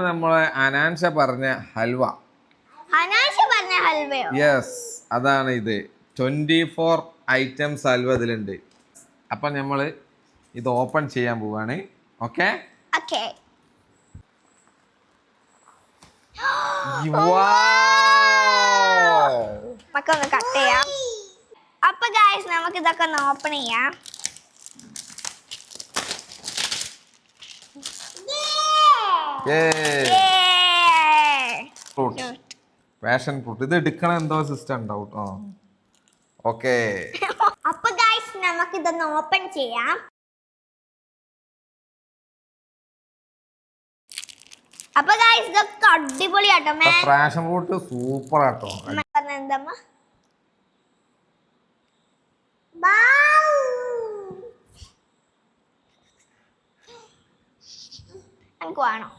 നമ്മളെ അനാൻഷ പറഞ്ഞ ഹൽവ. യെസ്, അതാണ് ഇത്. 24 ഐറ്റംസ് ഹൽവ ഇതിലുണ്ട്. അപ്പൊ നമ്മള് ഇത് ഓപ്പൺ ചെയ്യാൻ പോവാണ്. ഓക്കെ, നമുക്കൊന്ന് കട്ട് ചെയ്യാം. അപ്പൊ ഗൈസ് നമുക്ക് ഇതൊക്കെ ഒന്ന് ഓപ്പൺ ചെയ്യാം. പാഷൻ ഫ്രൂട്ട് ഇത് എടുക്കണ എന്തോ സിസ്റ്റം ഉണ്ടാവും. ഓക്കെ, അപ്പൊ ഗൈസ് നമുക്ക് ഇതൊന്ന് ഓപ്പൺ ചെയ്യാം. അപ്പൊ ഗൈസ് ഇതൊക്കെ അടിപൊളിയാട്ടോ. പാഷൻ ഫ്രൂട്ട് സൂപ്പർ ആട്ടോ. എന്തമ്മ എനിക്ക് വേണം.